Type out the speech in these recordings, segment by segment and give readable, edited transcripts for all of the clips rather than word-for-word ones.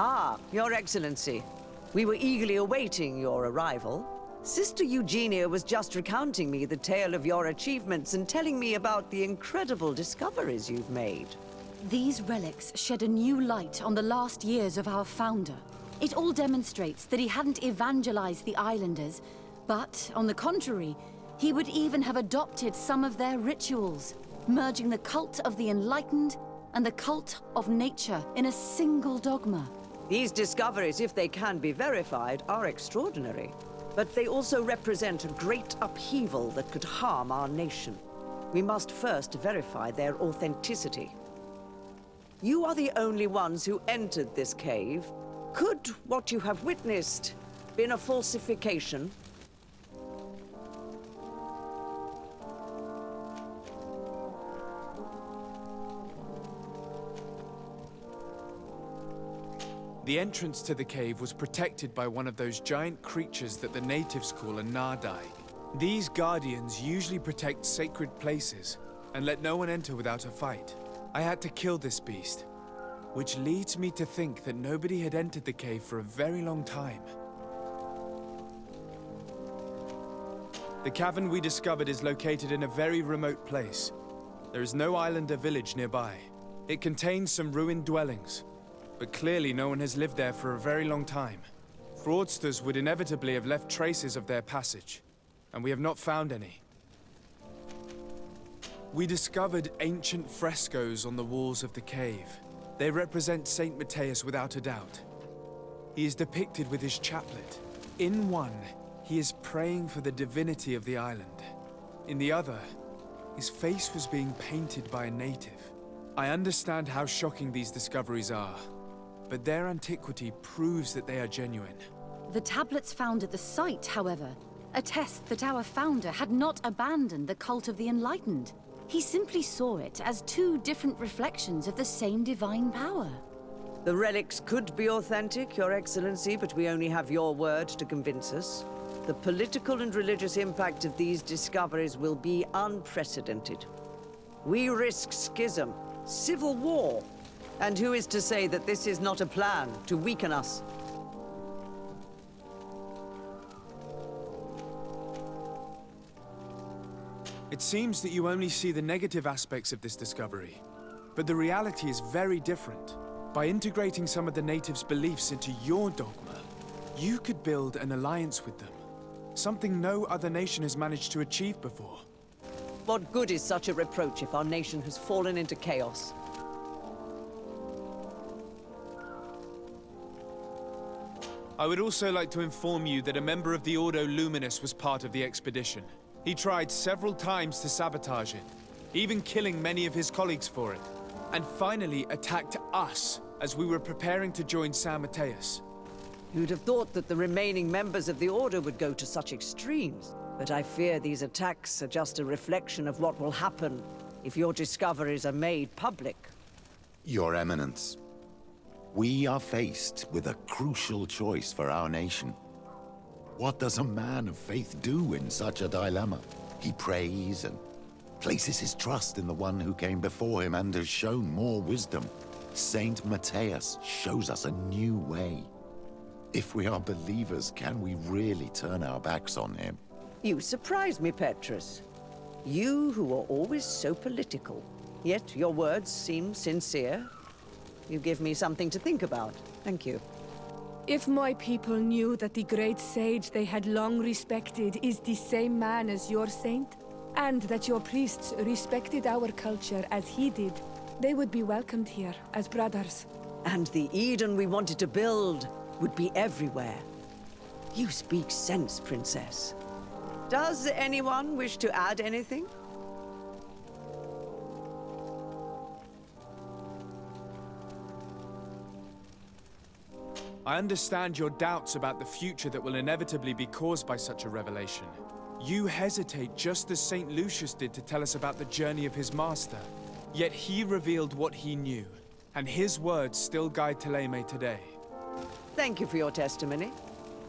Ah, Your Excellency. We were eagerly awaiting your arrival. Sister Eugenia was just recounting me the tale of your achievements and telling me about the incredible discoveries you've made. These relics shed a new light on the last years of our founder. It all demonstrates that he hadn't evangelized the islanders, but, on the contrary, he would even have adopted some of their rituals, merging the cult of the enlightened and the cult of nature in a single dogma. These discoveries, if they can be verified, are extraordinary. But they also represent a great upheaval that could harm our nation. We must first verify their authenticity. You are the only ones who entered this cave. Could what you have witnessed been a falsification? The entrance to the cave was protected by one of those giant creatures that the natives call a Nardai. These guardians usually protect sacred places and let no one enter without a fight. I had to kill this beast, which leads me to think that nobody had entered the cave for a very long time. The cavern we discovered is located in a very remote place. There is no island or village nearby. It contains some ruined dwellings, but clearly no one has lived there for a very long time. Fraudsters would inevitably have left traces of their passage, and we have not found any. We discovered ancient frescoes on the walls of the cave. They represent Saint Matthias without a doubt. He is depicted with his chaplet. In one, he is praying for the divinity of the island. In the other, his face was being painted by a native. I understand how shocking these discoveries are, but their antiquity proves that they are genuine. The tablets found at the site, however, attest that our founder had not abandoned the cult of the enlightened. He simply saw it as two different reflections of the same divine power. The relics could be authentic, Your Excellency, but we only have your word to convince us. The political and religious impact of these discoveries will be unprecedented. We risk schism, civil war, and who is to say that this is not a plan to weaken us? It seems that you only see the negative aspects of this discovery, but the reality is very different. By integrating some of the natives' beliefs into your dogma, you could build an alliance with them, something no other nation has managed to achieve before. What good is such a reproach if our nation has fallen into chaos? I would also like to inform you that a member of the Ordo Luminous was part of the expedition. He tried several times to sabotage it, even killing many of his colleagues for it, and finally attacked us as we were preparing to join San Matthias. You'd have thought that the remaining members of the Order would go to such extremes, but I fear these attacks are just a reflection of what will happen if your discoveries are made public. Your Eminence, we are faced with a crucial choice for our nation. What does a man of faith do in such a dilemma? He prays and places his trust in the one who came before him and has shown more wisdom. Saint Matthias shows us a new way. If we are believers, can we really turn our backs on him? You surprise me, Petrus. You who are always so political, yet your words seem sincere. You give me something to think about. Thank you. If my people knew that the great sage they had long respected is the same man as your saint, and that your priests respected our culture as he did, they would be welcomed here as brothers. And the Eden we wanted to build would be everywhere. You speak sense, Princess. Does anyone wish to add anything? I understand your doubts about the future that will inevitably be caused by such a revelation. You hesitate just as St. Lucius did to tell us about the journey of his master. Yet he revealed what he knew, and his words still guide Thélème today. Thank you for your testimony.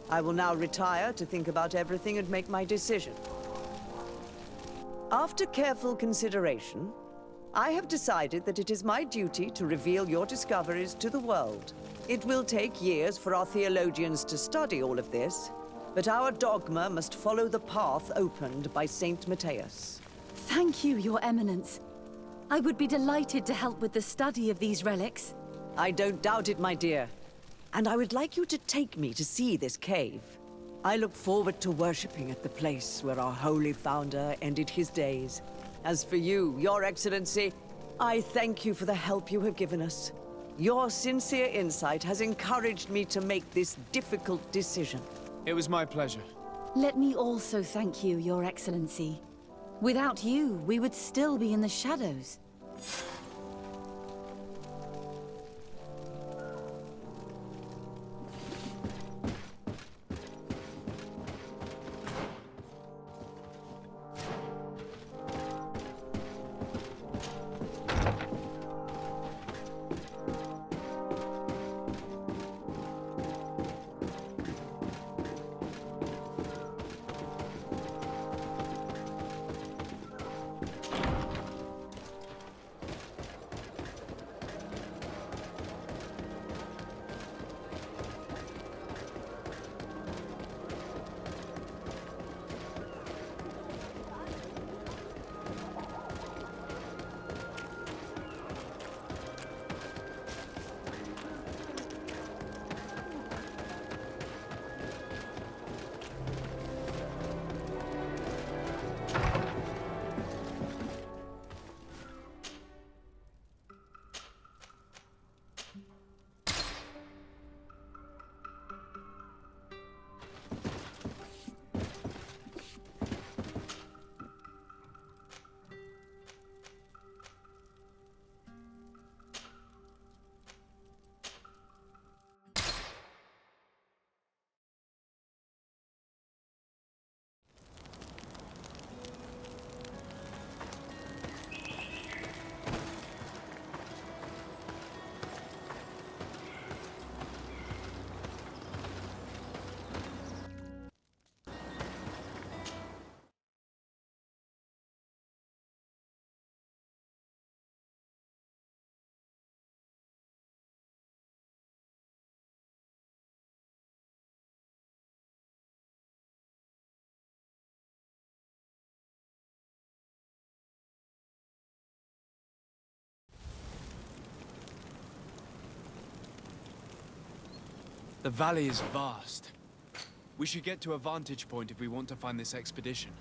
I will now retire to think about everything and make my decision. After careful consideration, I have decided that it is my duty to reveal your discoveries to the world. It will take years for our theologians to study all of this, but our dogma must follow the path opened by Saint Matthias. Thank you, Your Eminence. I would be delighted to help with the study of these relics. I don't doubt it, my dear. And I would like you to take me to see this cave. I look forward to worshipping at the place where our holy founder ended his days. As for you, Your Excellency, I thank you for the help you have given us. Your sincere insight has encouraged me to make this difficult decision. It was my pleasure. Let me also thank you, Your Excellency. Without you, we would still be in the shadows. The valley is vast. We should get to a vantage point if we want to find this expedition.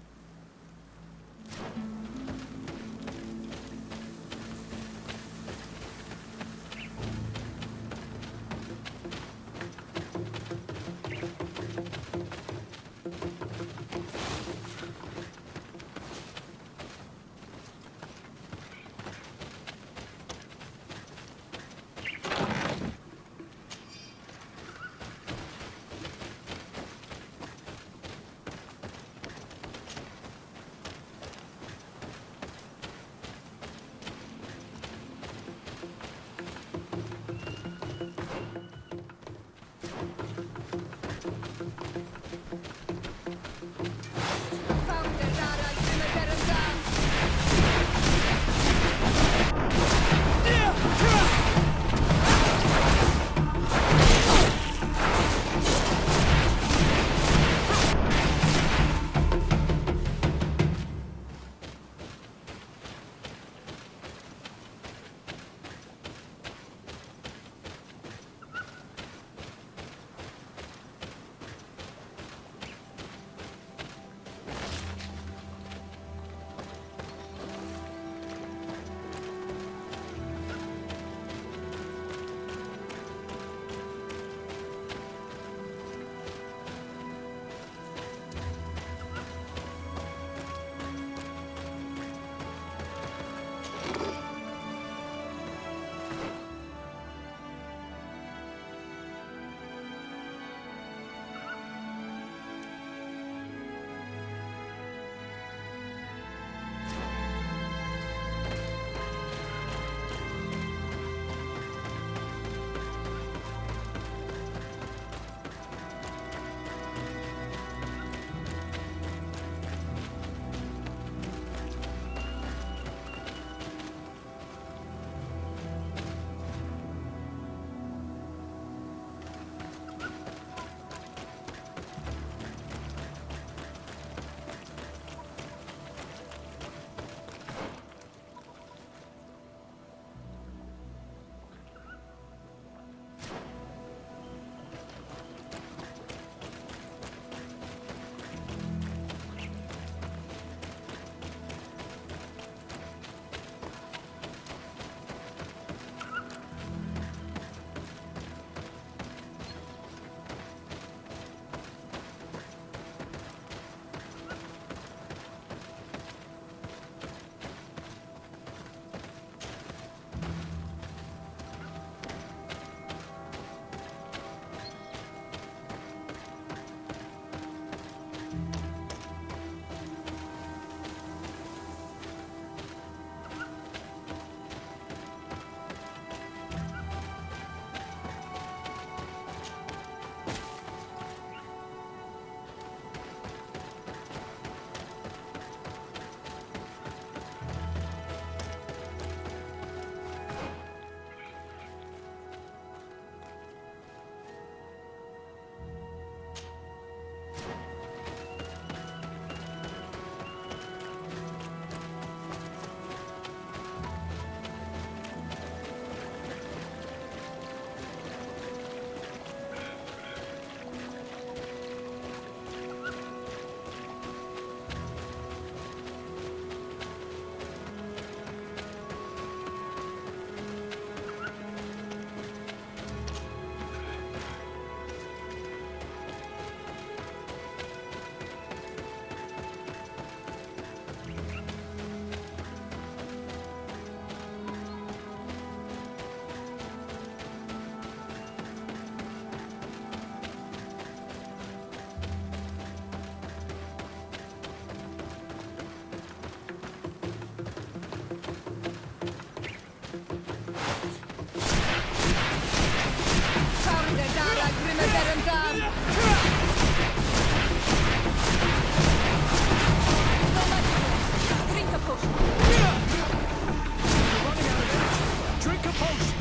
Drink a potion!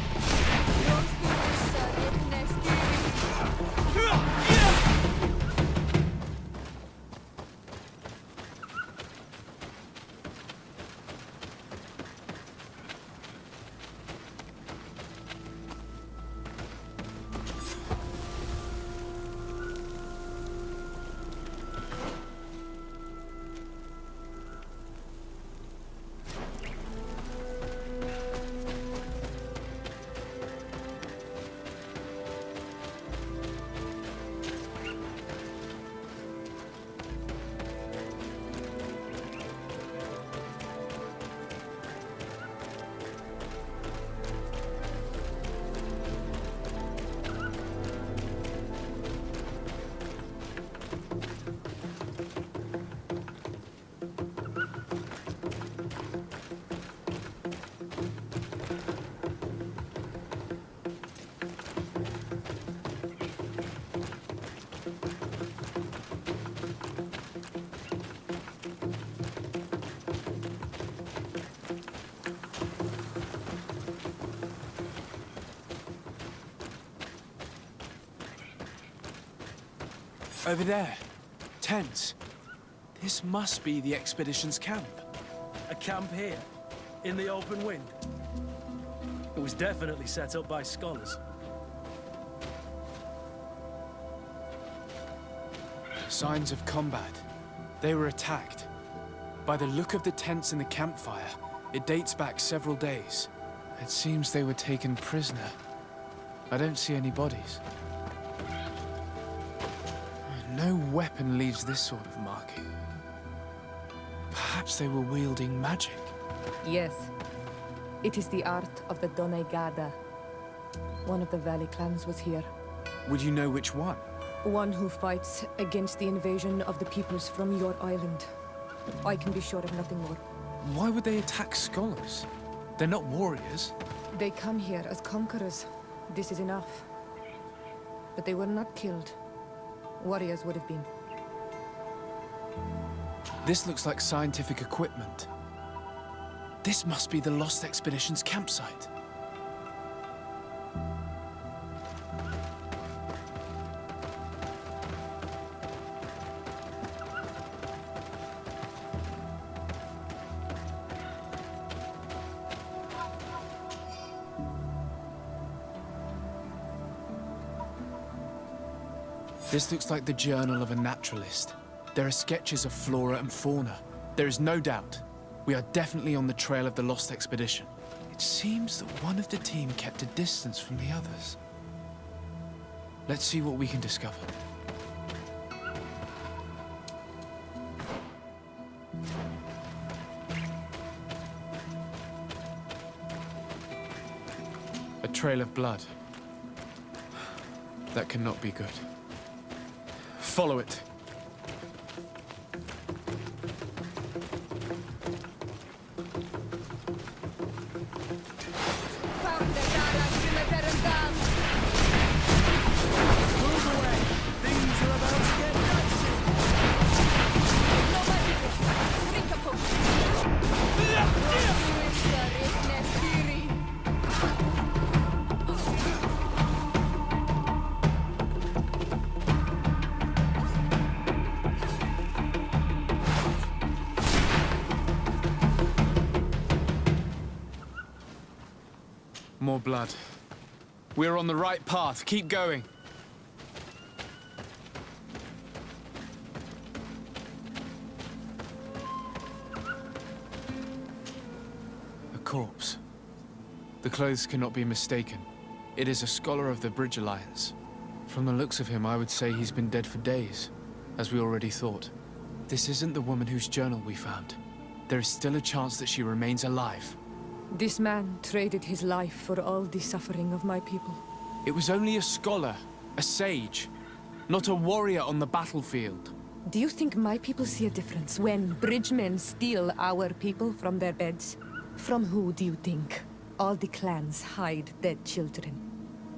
Over there. Tents. This must be the expedition's camp. A camp here, in the open wind. It was definitely set up by scholars. Signs of combat. They were attacked. By the look of the tents and the campfire, it dates back several days. It seems they were taken prisoner. I don't see any bodies. No weapon leaves this sort of marking. Perhaps they were wielding magic. Yes. It is the art of the Donegada. One of the Valley clans was here. Would you know which one? One who fights against the invasion of the peoples from your island. I can be sure of nothing more. Why would they attack scholars? They're not warriors. They come here as conquerors. This is enough. But they were not killed. Warriors would have been. This looks like scientific equipment. This must be the Lost Expedition's campsite. This looks like the journal of a naturalist. There are sketches of flora and fauna. There is no doubt. We are definitely on the trail of the Lost Expedition. It seems that one of the team kept a distance from the others. Let's see what we can discover. A trail of blood. That cannot be good. Follow it. Move away! Things are about to get dicey! More blood. We're on the right path. Keep going. A corpse. The clothes cannot be mistaken. It is a scholar of the Bridge Alliance. From the looks of him, I would say he's been dead for days, as we already thought. This isn't the woman whose journal we found. There is still a chance that she remains alive. This man traded his life for all the suffering of my people. It was only a scholar, a sage, not a warrior on the battlefield. Do you think my people see a difference when bridgemen steal our people from their beds? From who do you think all the clans hide dead children?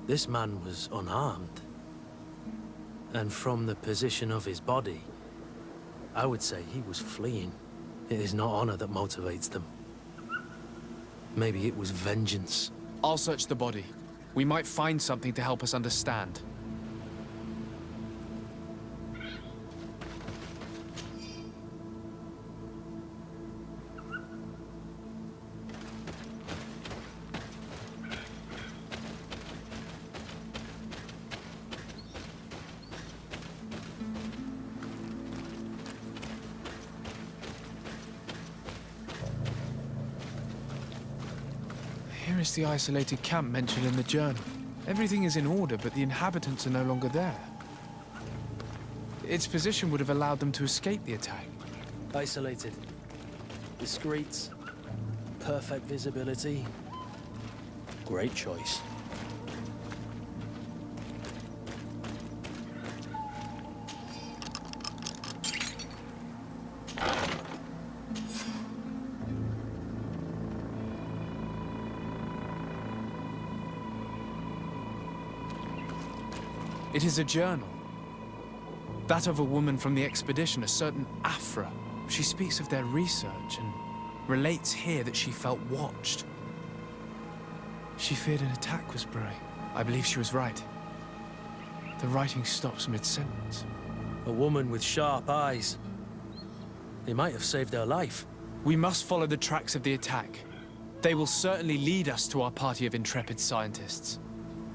This man was unarmed. And from the position of his body, I would say he was fleeing. It is not honor that motivates them. Maybe it was vengeance. I'll search the body. We might find something to help us understand. Here is the isolated camp mentioned in the journal. Everything is in order, but the inhabitants are no longer there. Its position would have allowed them to escape the attack. Isolated. Discreet. Perfect visibility. Great choice. It is a journal. That of a woman from the expedition, a certain Afra. She speaks of their research and relates here that she felt watched. She feared an attack was brewing. I believe she was right. The writing stops mid-sentence. A woman with sharp eyes. They might have saved her life. We must follow the tracks of the attack. They will certainly lead us to our party of intrepid scientists.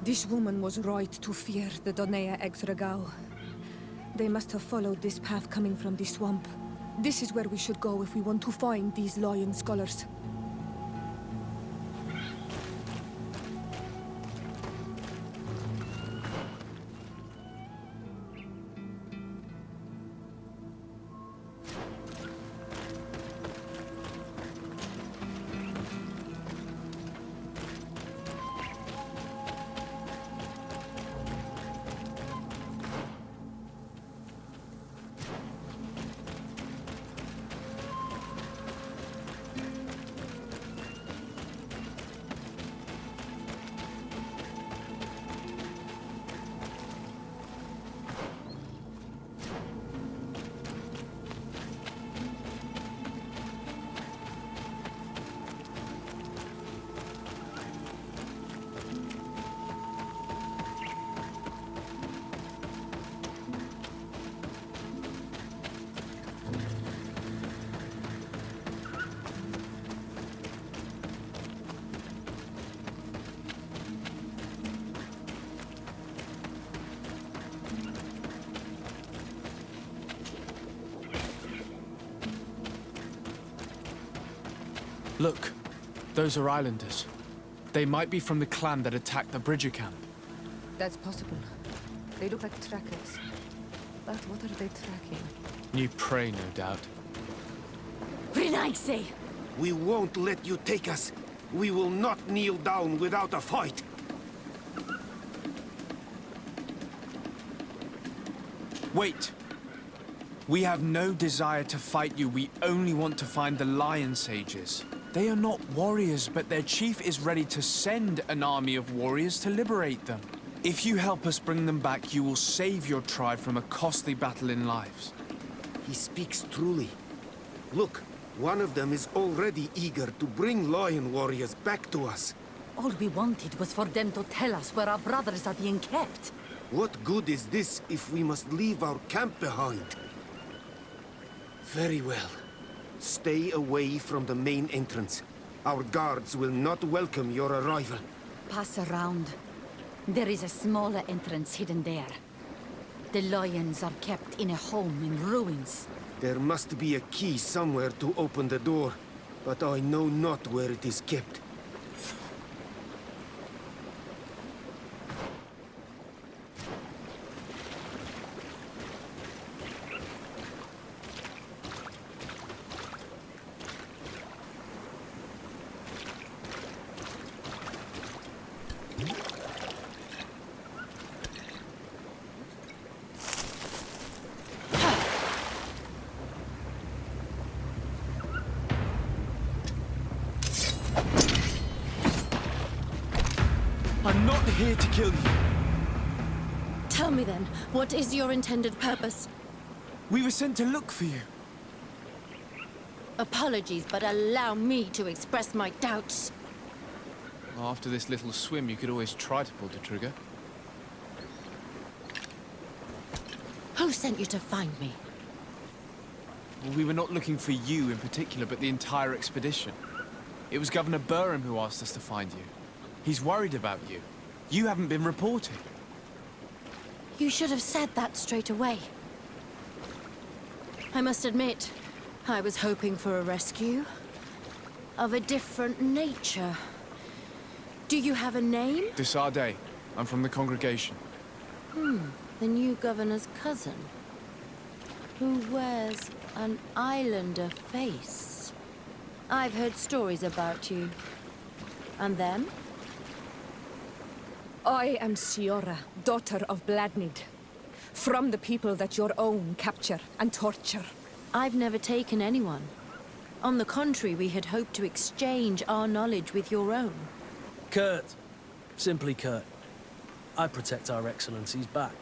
This woman was right to fear the Donea Exregao. They must have followed this path coming from the swamp. This is where we should go if we want to find these lion scholars. Look, those are islanders. They might be from the clan that attacked the Bridger camp. That's possible. They look like trackers. But what are they tracking? New prey, no doubt. Renaise! We won't let you take us. We will not kneel down without a fight. Wait! We have no desire to fight you. We only want to find the Lion Sages. They are not warriors, but their chief is ready to send an army of warriors to liberate them. If you help us bring them back, you will save your tribe from a costly battle in lives. He speaks truly. Look, one of them is already eager to bring lion warriors back to us. All we wanted was for them to tell us where our brothers are being kept. What good is this if we must leave our camp behind? Very well. Stay away from the main entrance. Our guards will not welcome your arrival. Pass around. There is a smaller entrance hidden there. The lions are kept in a home in ruins. There must be a key somewhere to open the door, but I know not where it is kept. I'm not here to kill you. Tell me then, what is your intended purpose? We were sent to look for you. Apologies, but allow me to express my doubts. After this little swim, you could always try to pull the trigger. Who sent you to find me? Well, we were not looking for you in particular, but the entire expedition. It was Governor Burham who asked us to find you. He's worried about you. You haven't been reporting. You should have said that straight away. I must admit, I was hoping for a rescue. Of a different nature. Do you have a name? Desarde. I'm from the congregation. The new governor's cousin. Who wears an islander face. I've heard stories about you. And them? I am Siora, daughter of Bladnid. From the people that your own capture and torture. I've never taken anyone. On the contrary, we had hoped to exchange our knowledge with your own. Kurt. Simply Kurt. I protect our excellency's back.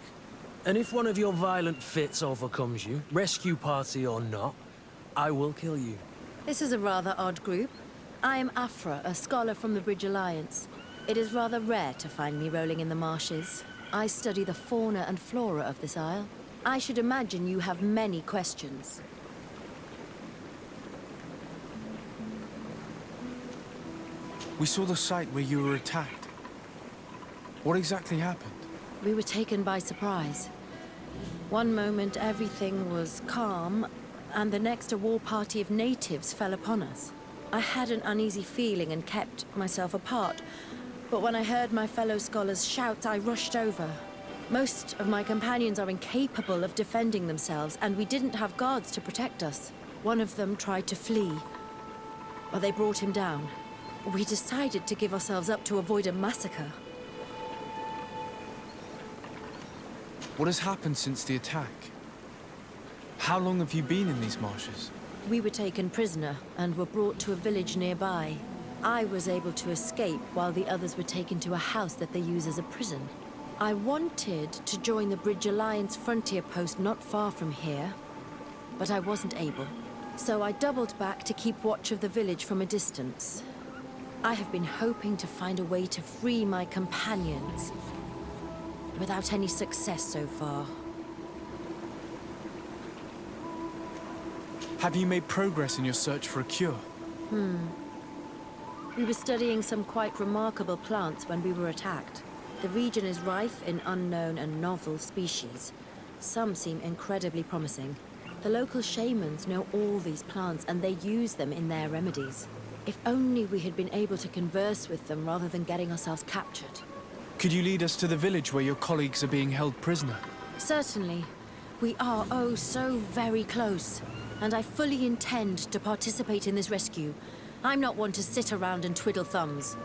And if one of your violent fits overcomes you, rescue party or not, I will kill you. This is a rather odd group. I am Afra, a scholar from the Bridge Alliance. It is rather rare to find me rolling in the marshes. I study the fauna and flora of this isle. I should imagine you have many questions. We saw the site where you were attacked. What exactly happened? We were taken by surprise. One moment everything was calm, and the next a war party of natives fell upon us. I had an uneasy feeling and kept myself apart, but when I heard my fellow scholars shout, I rushed over. Most of my companions are incapable of defending themselves, and we didn't have guards to protect us. One of them tried to flee, but they brought him down. We decided to give ourselves up to avoid a massacre. What has happened since the attack? How long have you been in these marshes? We were taken prisoner and were brought to a village nearby. I was able to escape while the others were taken to a house that they use as a prison. I wanted to join the Bridge Alliance frontier post not far from here, but I wasn't able. So I doubled back to keep watch of the village from a distance. I have been hoping to find a way to free my companions, without any success so far. Have you made progress in your search for a cure? We were studying some quite remarkable plants when we were attacked. The region is rife in unknown and novel species. Some seem incredibly promising. The local shamans know all these plants and they use them in their remedies. If only we had been able to converse with them rather than getting ourselves captured. Could you lead us to the village where your colleagues are being held prisoner? Certainly. We are, oh, so very close. And I fully intend to participate in this rescue. I'm not one to sit around and twiddle thumbs.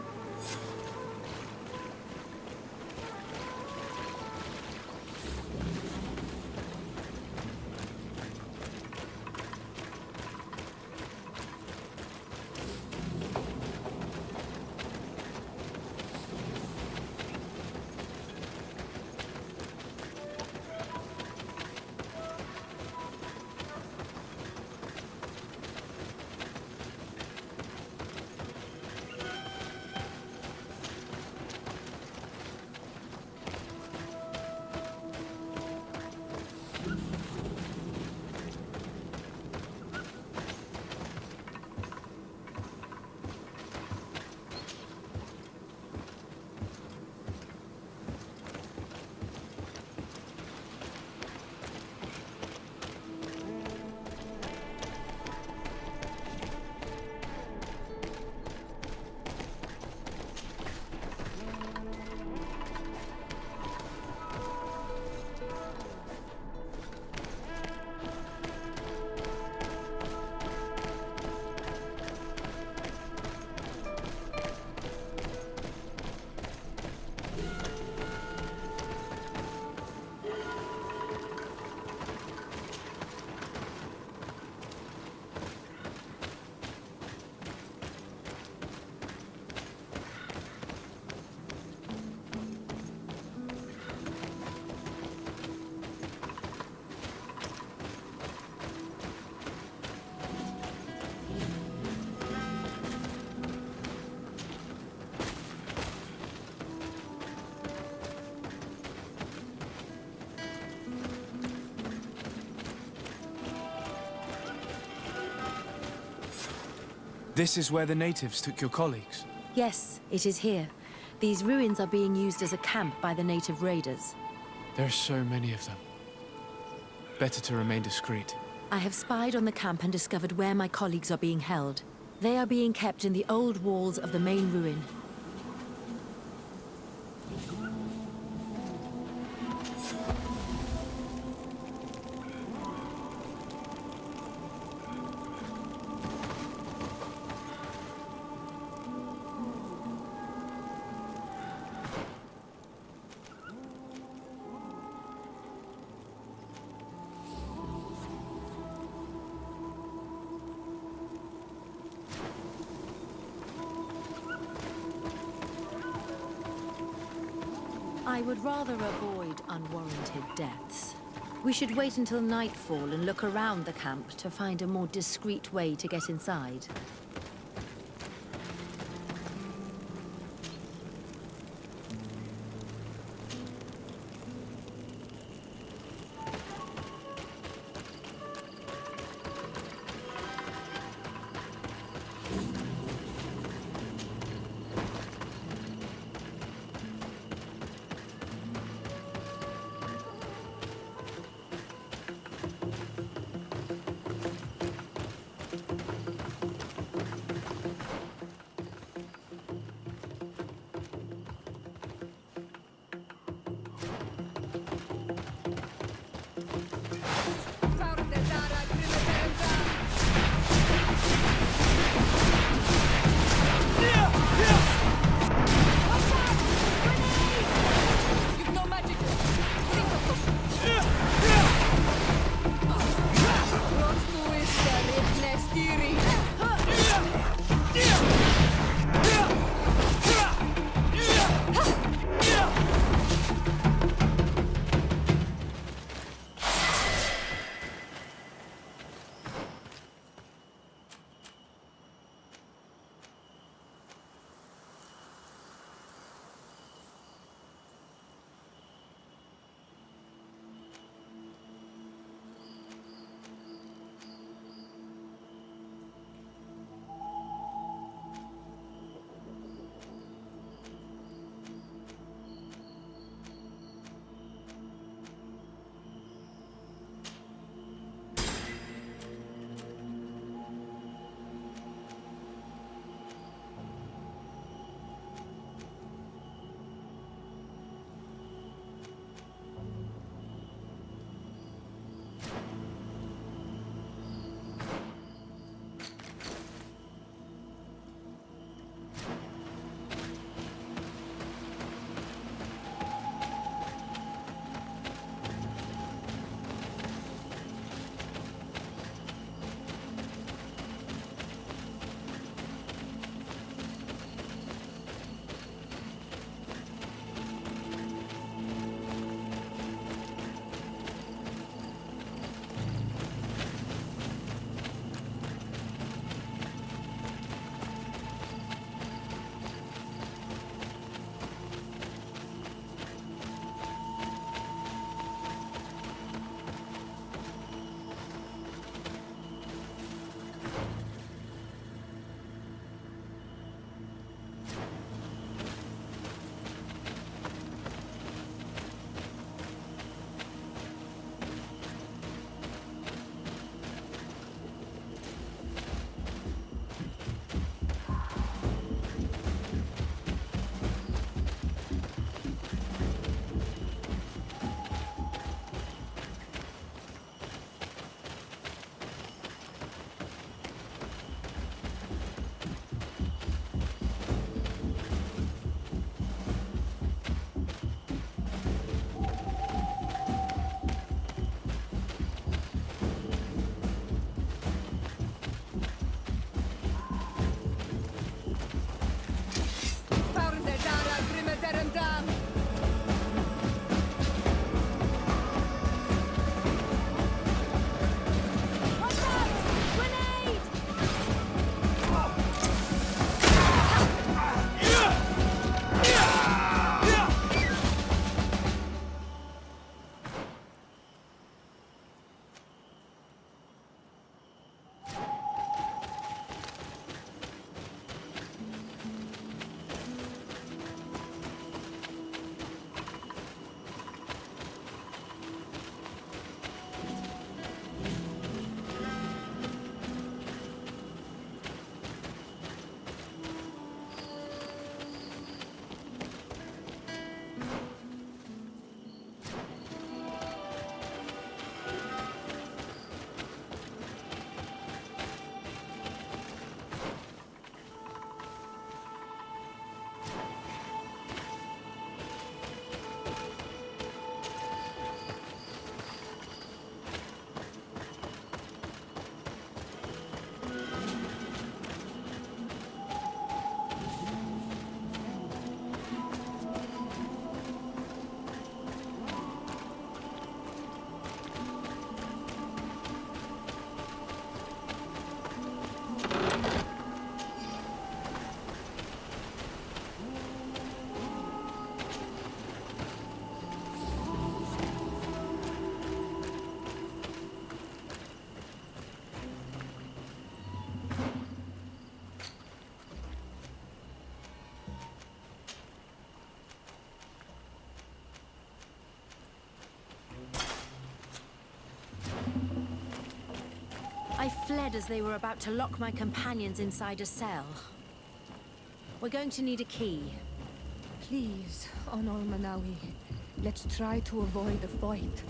This is where the natives took your colleagues? Yes, it is here. These ruins are being used as a camp by the native raiders. There are so many of them. Better to remain discreet. I have spied on the camp and discovered where my colleagues are being held. They are being kept in the old walls of the main ruin. I would rather avoid unwarranted deaths. We should wait until nightfall and look around the camp to find a more discreet way to get inside. fled as they were about to lock my companions inside a cell. We're going to need a key. Please, Honor Manawi, let's try to avoid a fight.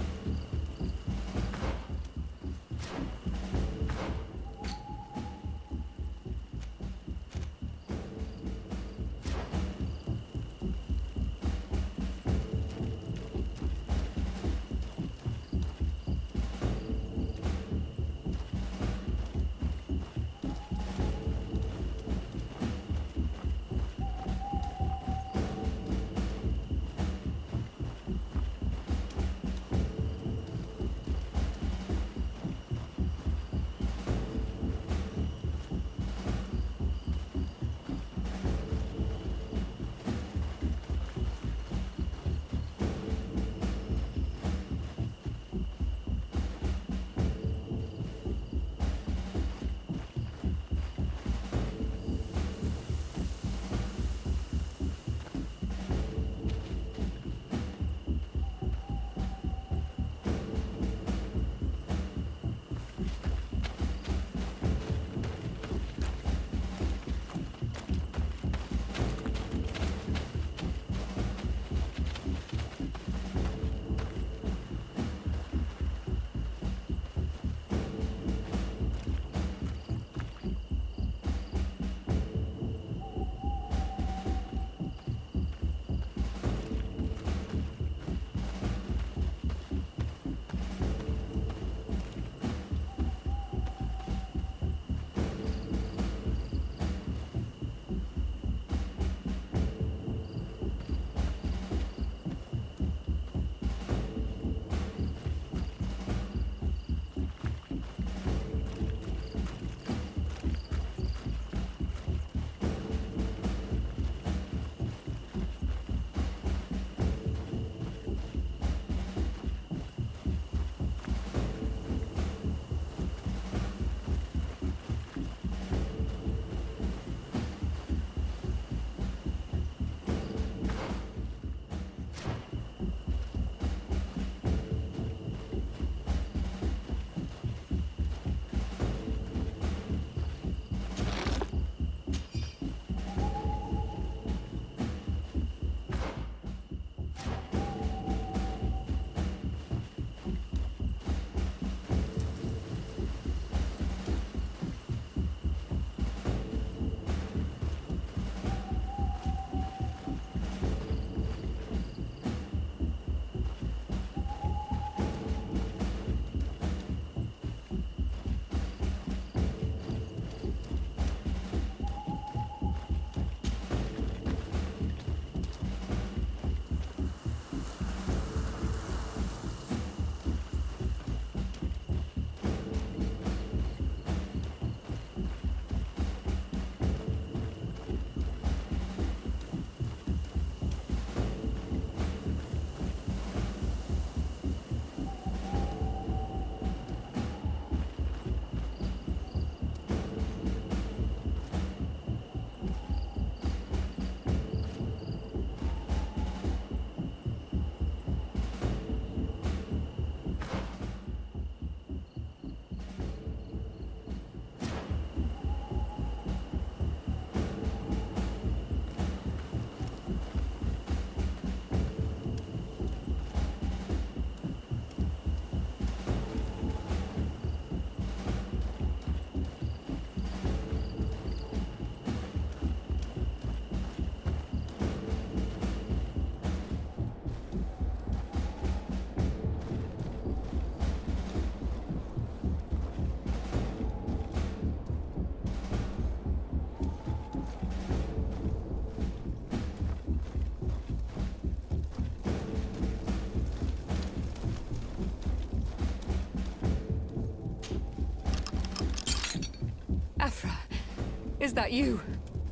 Is that you?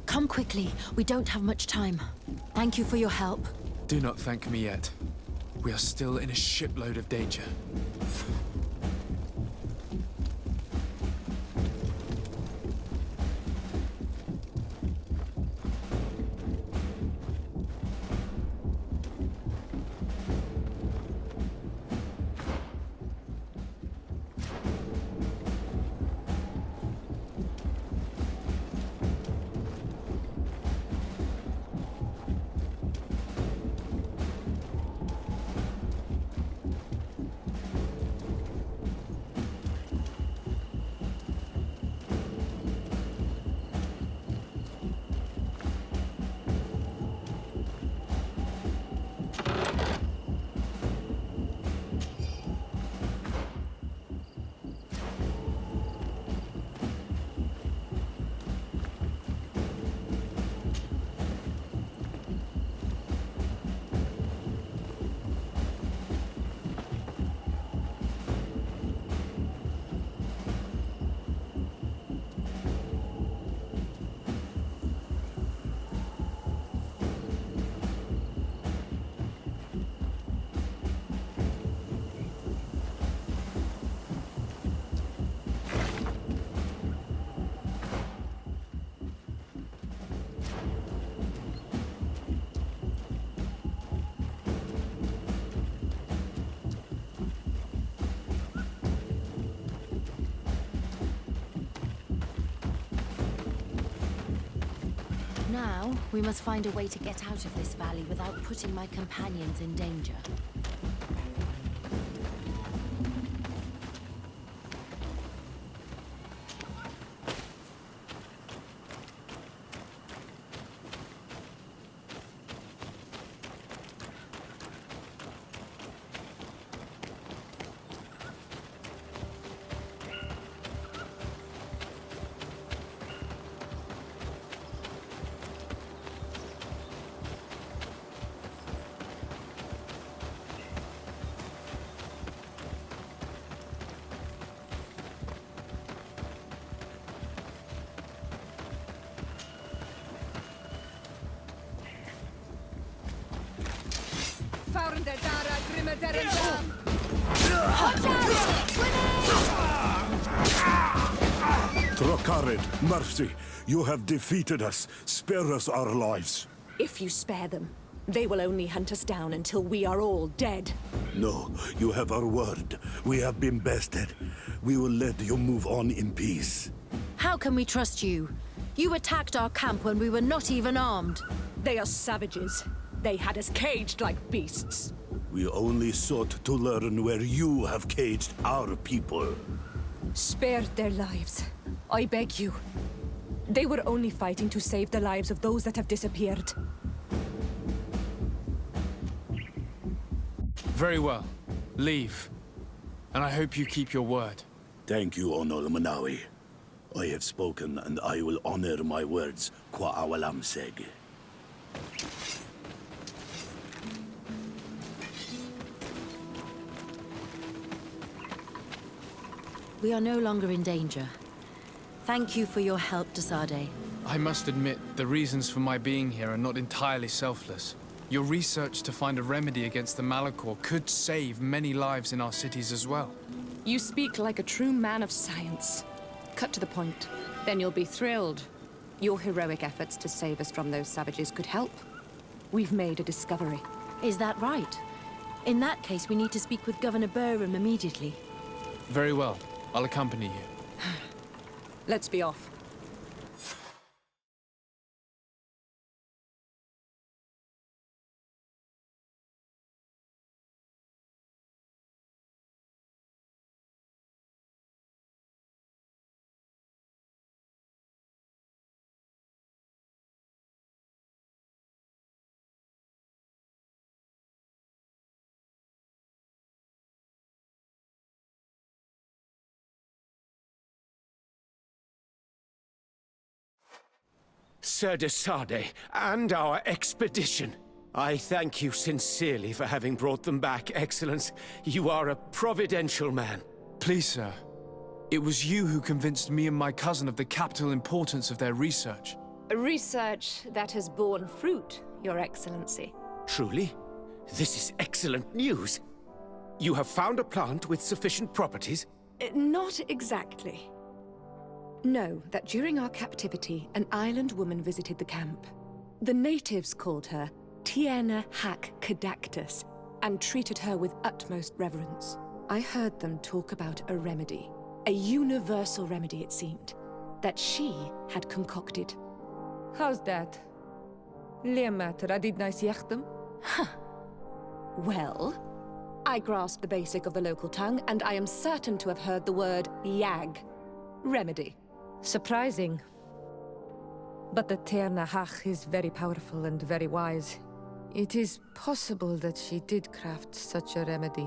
Come quickly. We don't have much time. Thank you for your help. Do not thank me yet. We are still in a shipload of danger. now, we must find a way to get out of this valley without putting my companions in danger. Trokarid, mercy, you have defeated us. Spare us our lives. If you spare them, they will only hunt us down until we are all dead. No, you have our word. We have been bested. We will let you move on in peace. How can we trust you? You attacked our camp when we were not even armed. They are savages. They had us caged like beasts. We only sought to learn where you have caged our people. Spare their lives. I beg you. They were only fighting to save the lives of those that have disappeared. Very well. Leave. And I hope you keep your word. Thank you, Onol Manawi. I have spoken, and I will honor my words, Kwa awalam seg. We are no longer in danger. Thank you for your help, Desade. I must admit, the reasons for my being here are not entirely selfless. Your research to find a remedy against the Malachor could save many lives in our cities as well. You speak like a true man of science. Cut to the point. Then you'll be thrilled. Your heroic efforts to save us from those savages could help. We've made a discovery. Is that right? In that case, we need to speak with Governor Burham immediately. Very well. I'll accompany you. Let's be off. Sir Desade, and our expedition. I thank you sincerely for having brought them back, Excellence. You are a providential man. Please, sir. It was you who convinced me and my cousin of the capital importance of their research. Research that has borne fruit, Your Excellency. Truly? This is excellent news. You have found a plant with sufficient properties? Not exactly. Know that during our captivity, an island woman visited the camp. The natives called her Tiena Hac Cadactus and treated her with utmost reverence. I heard them talk about a remedy, a universal remedy it seemed, that she had concocted. How's that? Leamat radidnais yachtem? Well, I grasp the basic of the local tongue, and I am certain to have heard the word yag, remedy. Surprising. But the Terna Hach is very powerful and very wise. It is possible that she did craft such a remedy.